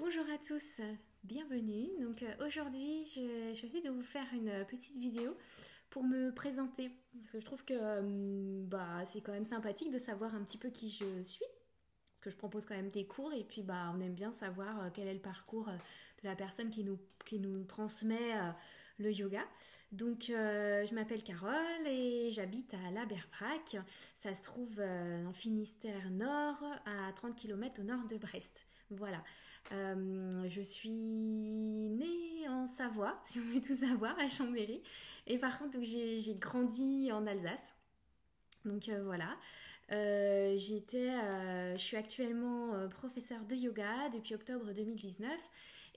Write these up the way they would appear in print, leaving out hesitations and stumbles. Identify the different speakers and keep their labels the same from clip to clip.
Speaker 1: Bonjour à tous, bienvenue. Aujourd'hui, je choisis de vous faire une petite vidéo pour me présenter parce que je trouve que c'est quand même sympathique de savoir un petit peu qui je suis. Parce que je propose quand même des cours et puis on aime bien savoir quel est le parcours de la personne qui nous transmet le yoga. Je m'appelle Carole et j'habite à La Berbrac. Ça se trouve en Finistère Nord, à 30 km au nord de Brest. Voilà. Je suis née en Savoie, si on veut tout savoir, à Chambéry. Et par contre, j'ai grandi en Alsace. Voilà. Je suis actuellement professeure de yoga depuis octobre 2019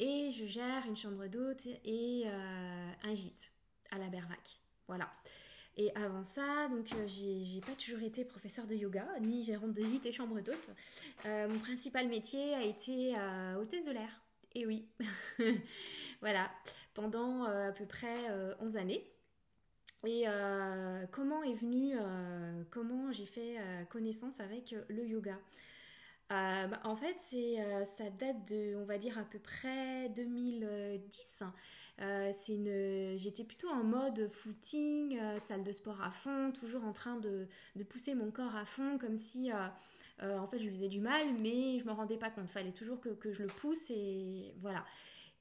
Speaker 1: et je gère une chambre d'hôte et un gîte à la Bervac. Voilà. Et avant ça, j'ai pas toujours été professeure de yoga ni gérante de gîte et chambre d'hôte. Mon principal métier a été hôtesse de l'air. Et oui, voilà, pendant à peu près 11 années. Comment j'ai fait connaissance avec le yoga. En fait, ça date de, on va dire, à peu près 2010. J'étais plutôt en mode footing, salle de sport à fond, toujours en train de pousser mon corps à fond, comme si, en fait, je lui faisais du mal, mais je me rendais pas compte. Fallait toujours que je le pousse et voilà.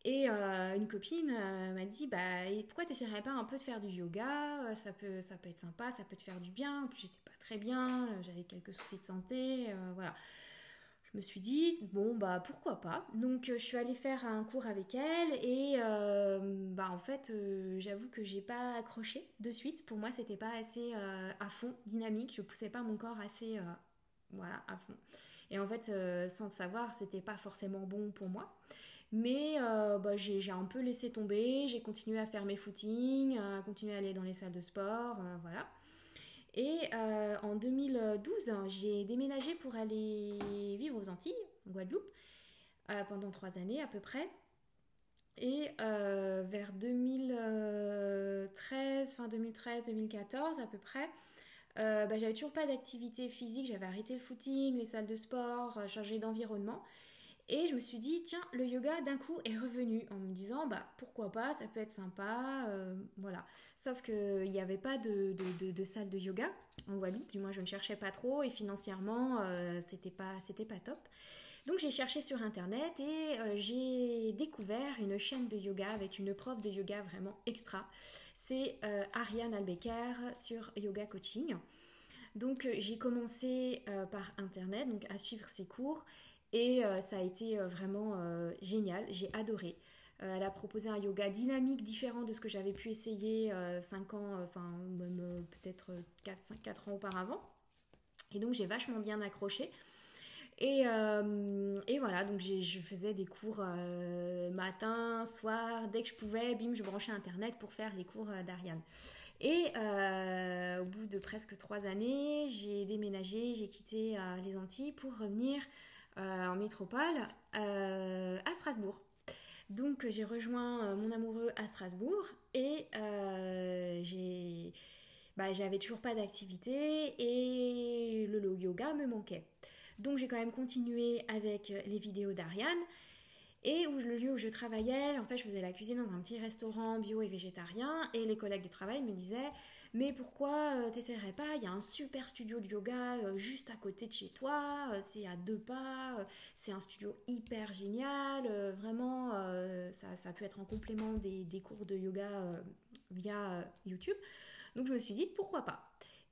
Speaker 1: Et une copine m'a dit bah, et pourquoi t'essaierais pas un peu de faire du yoga, ça peut être sympa, ça peut te faire du bien. En plus, j'étais pas très bien, j'avais quelques soucis de santé, voilà. Je me suis dit, bon, bah pourquoi pas. Je suis allée faire un cours avec elle et en fait, j'avoue que j'ai pas accroché de suite. Pour moi, c'était pas assez à fond, dynamique. Je poussais pas mon corps assez, voilà, à fond. Et en fait, sans le savoir, c'était pas forcément bon pour moi. Mais j'ai un peu laissé tomber, j'ai continué à faire mes footings, à continuer à aller dans les salles de sport, voilà. Et en 2012, j'ai déménagé pour aller vivre aux Antilles, en Guadeloupe, pendant 3 années à peu près. Et vers 2013, fin 2013-2014 à peu près, j'avais toujours pas d'activité physique, j'avais arrêté le footing, les salles de sport, changé d'environnement. Et je me suis dit, tiens, le yoga d'un coup est revenu en me disant, bah pourquoi pas, ça peut être sympa, voilà. Sauf qu'il n'y avait pas de salle de yoga en Guadeloupe, du moins je ne cherchais pas trop et financièrement c'était pas top. Donc j'ai cherché sur internet et j'ai découvert une chaîne de yoga avec une prof de yoga vraiment extra. C'est Ariane Albecker sur Yoga Coaching. J'ai commencé par internet donc à suivre ses cours et ça a été vraiment génial, j'ai adoré. Elle a proposé un yoga dynamique différent de ce que j'avais pu essayer 5 ans, enfin même peut-être 4 ans auparavant. Et donc j'ai vachement bien accroché. Et voilà, je faisais des cours matin, soir, dès que je pouvais, bim, je branchais internet pour faire les cours d'Ariane. Et au bout de presque 3 années, j'ai déménagé, j'ai quitté les Antilles pour revenir en métropole à Strasbourg. Donc j'ai rejoint mon amoureux à Strasbourg et j'avais toujours pas d'activité et le yoga me manquait. Donc j'ai quand même continué avec les vidéos d'Ariane et le lieu où je travaillais, en fait, je faisais la cuisine dans un petit restaurant bio et végétarien. Et les collègues du travail me disaient, mais pourquoi t'essaierais pas? Il y a un super studio de yoga juste à côté de chez toi. C'est à 2 pas. C'est un studio hyper génial. Vraiment, ça peut être en complément des cours de yoga via YouTube. Donc je me suis dit, pourquoi pas?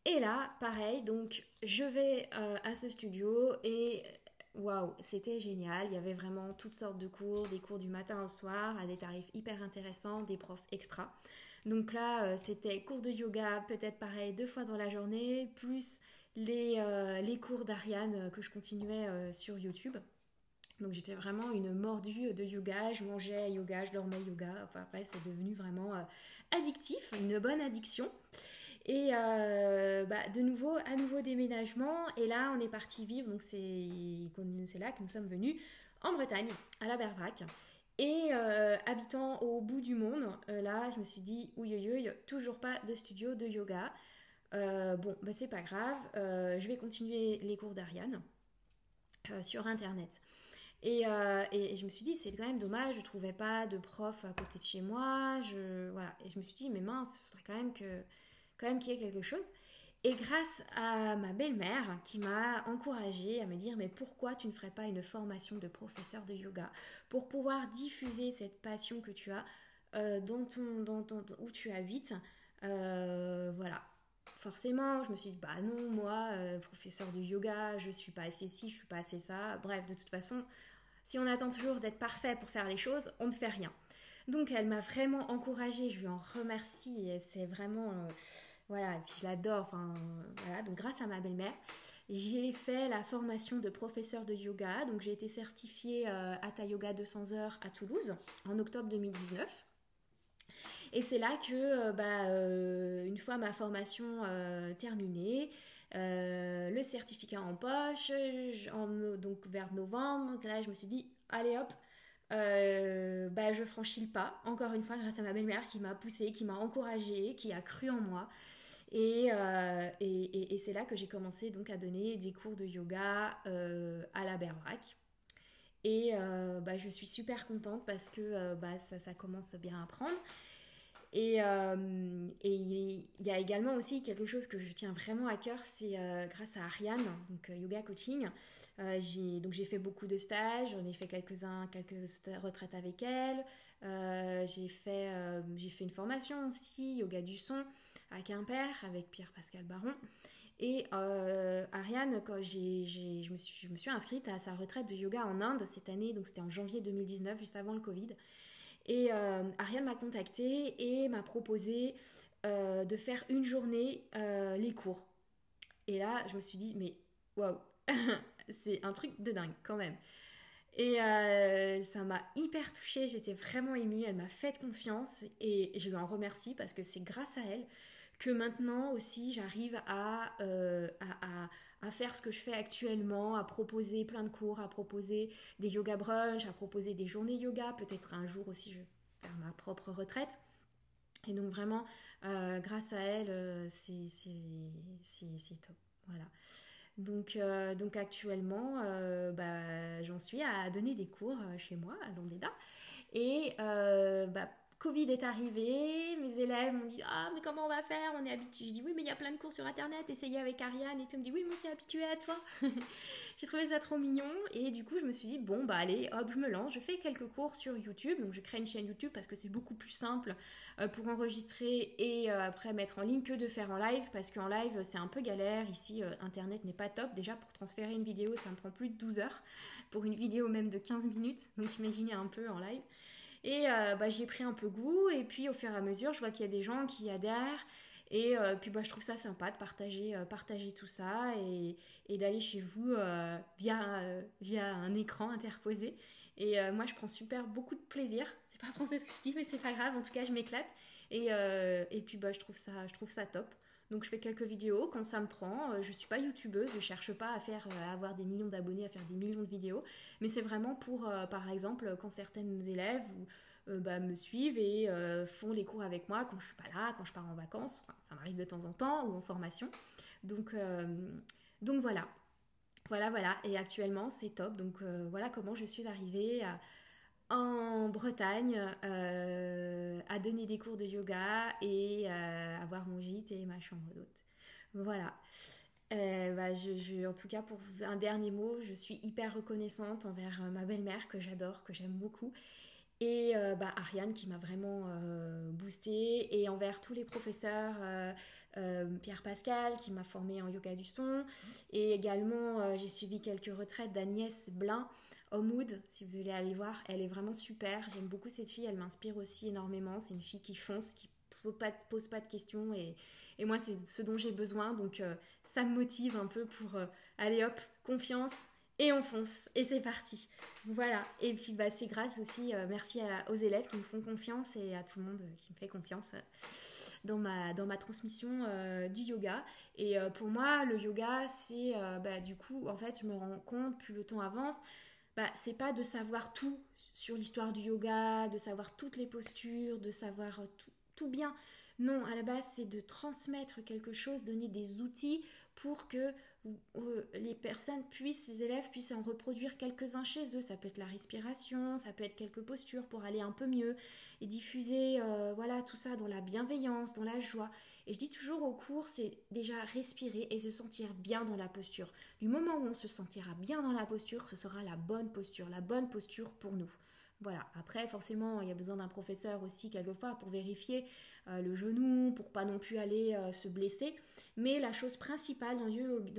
Speaker 1: Et là, pareil, donc je vais à ce studio et waouh, c'était génial. Il y avait vraiment toutes sortes de cours, des cours du matin au soir à des tarifs hyper intéressants, des profs extra. Donc là, c'était cours de yoga, peut-être pareil, 2 fois dans la journée, plus les cours d'Ariane que je continuais sur YouTube. Donc j'étais vraiment une mordue de yoga, je mangeais yoga, je dormais yoga. Enfin après, c'est devenu vraiment addictif, une bonne addiction. Et de nouveau, à nouveau déménagement. Et là, on est parti vivre. Donc, c'est là que nous sommes venus en Bretagne, à la Berbrac. Et habitant au bout du monde, là, je me suis dit, ouïe, ouïe, ouïe, toujours pas de studio de yoga. C'est pas grave. Je vais continuer les cours d'Ariane sur Internet. Et je me suis dit, c'est quand même dommage, je trouvais pas de prof à côté de chez moi. Voilà. Et je me suis dit, mais mince, il faudrait quand même qu'il y ait quelque chose. Et grâce à ma belle-mère qui m'a encouragée à me dire, mais pourquoi tu ne ferais pas une formation de professeur de yoga pour pouvoir diffuser cette passion que tu as où tu habites. Voilà. Forcément, je me suis dit, bah non, moi, professeur de yoga, je suis pas assez ci, je suis pas assez ça. Bref, de toute façon, si on attend toujours d'être parfait pour faire les choses, on ne fait rien. Donc elle m'a vraiment encouragée, je lui en remercie, et c'est vraiment... voilà, et puis je l'adore, enfin voilà, donc grâce à ma belle-mère, j'ai fait la formation de professeur de yoga, donc j'ai été certifiée Hatha Yoga 200 heures à Toulouse en octobre 2019. Et c'est là que, une fois ma formation terminée, le certificat en poche, donc vers novembre, là je me suis dit, allez hop, je franchis le pas, encore une fois grâce à ma belle-mère qui m'a poussée, qui m'a encouragée, qui a cru en moi. Et c'est là que j'ai commencé donc à donner des cours de yoga à la Berbrac. Et je suis super contente parce que ça commence bien à prendre. Et il y a également aussi quelque chose que je tiens vraiment à cœur, c'est grâce à Ariane, donc yoga coaching. J'ai fait beaucoup de stages, j'en ai fait quelques retraites avec elle. J'ai fait une formation aussi, yoga du son, à Quimper, avec Pierre-Pascal Baron. Et Ariane, quand je me suis inscrite à sa retraite de yoga en Inde cette année, donc c'était en janvier 2019, juste avant le Covid. Et Ariane m'a contactée et m'a proposé de faire une journée les cours. Et là, je me suis dit, mais waouh, c'est un truc de dingue quand même. Et ça m'a hyper touchée, j'étais vraiment émue, elle m'a fait confiance et je lui en remercie parce que c'est grâce à elle que maintenant aussi j'arrive à faire ce que je fais actuellement, à proposer plein de cours, à proposer des yoga brunch, à proposer des journées yoga, peut-être un jour aussi je vais faire ma propre retraite. Et donc vraiment, grâce à elle, c'est top. Voilà. Donc actuellement, j'en suis à donner des cours chez moi à Londeda. Et Covid est arrivé, mes élèves m'ont dit ah mais comment on va faire, on est habitué. Je dis oui mais il y a plein de cours sur internet, essayez avec Ariane et tout. Me dit oui mais on s'est habitué à toi. J'ai trouvé ça trop mignon et du coup je me suis dit bon bah allez hop je me lance, je fais quelques cours sur YouTube, donc je crée une chaîne YouTube parce que c'est beaucoup plus simple pour enregistrer et après mettre en ligne que de faire en live parce qu'en live c'est un peu galère ici, internet n'est pas top, déjà pour transférer une vidéo ça me prend plus de 12 heures pour une vidéo même de 15 minutes, donc imaginez un peu en live. Et j'y ai pris un peu goût et puis au fur et à mesure je vois qu'il y a des gens qui adhèrent et puis je trouve ça sympa de partager tout ça et d'aller chez vous via un écran interposé. Et moi je prends beaucoup de plaisir, c'est pas français ce que je dis mais c'est pas grave, en tout cas je m'éclate et puis je trouve ça top. Donc je fais quelques vidéos quand ça me prend. Je suis pas youtubeuse, je cherche pas à avoir des millions d'abonnés, à faire des millions de vidéos. Mais c'est vraiment pour, par exemple, quand certaines élèves me suivent et font les cours avec moi quand je suis pas là, quand je pars en vacances. Enfin, ça m'arrive de temps en temps ou en formation. Donc, euh, donc voilà. Voilà. Et actuellement, c'est top. Donc voilà comment je suis arrivée en Bretagne à donner des cours de yoga et avoir mon gîte et ma chambre d'hôte. Voilà. En tout cas, pour un dernier mot, je suis hyper reconnaissante envers ma belle-mère que j'adore, que j'aime beaucoup, et Ariane qui m'a vraiment boostée, et envers tous les professeurs, Pierre Pascal qui m'a formée en yoga du son, et également j'ai suivi quelques retraites d'Agnès Blin Homewood, si vous voulez aller voir, elle est vraiment super, j'aime beaucoup cette fille, elle m'inspire aussi énormément, c'est une fille qui fonce, qui pose pas de questions et moi c'est ce dont j'ai besoin, donc ça me motive un peu pour allez hop, confiance et on fonce et c'est parti. Voilà, et puis c'est grâce aussi, merci aux élèves qui me font confiance et à tout le monde qui me fait confiance dans ma transmission du yoga. Et pour moi le yoga c'est du coup en fait je me rends compte plus le temps avance, c'est pas de savoir tout sur l'histoire du yoga, de savoir toutes les postures, de savoir tout bien, Non, à la base, c'est de transmettre quelque chose, donner des outils pour que les personnes puissent, les élèves puissent en reproduire quelques-uns chez eux. Ça peut être la respiration, ça peut être quelques postures pour aller un peu mieux et diffuser voilà, tout ça dans la bienveillance, dans la joie. Et je dis toujours au cours, c'est déjà respirer et se sentir bien dans la posture. Du moment où on se sentira bien dans la posture, ce sera la bonne posture pour nous. Voilà, après forcément il y a besoin d'un professeur aussi quelquefois pour vérifier le genou, pour pas non plus aller se blesser. Mais la chose principale dans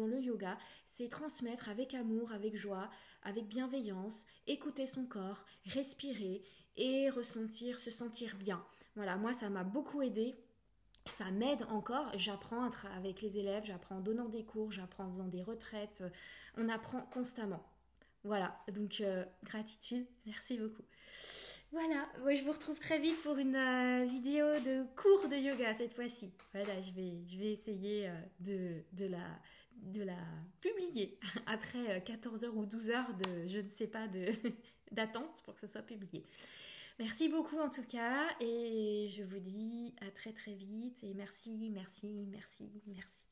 Speaker 1: le yoga, c'est transmettre avec amour, avec joie, avec bienveillance, écouter son corps, respirer et ressentir, se sentir bien. Voilà, moi ça m'a beaucoup aidé. Ça m'aide encore, j'apprends avec les élèves, j'apprends en donnant des cours, j'apprends en faisant des retraites, on apprend constamment. Voilà, donc gratitude, merci beaucoup. Voilà, moi je vous retrouve très vite pour une vidéo de cours de yoga cette fois-ci. Voilà, je vais essayer de la publier après 14 heures ou 12 heures de, je ne sais pas, d'attente pour que ce soit publié. Merci beaucoup en tout cas et je vous dis à très très vite et merci, merci, merci, merci.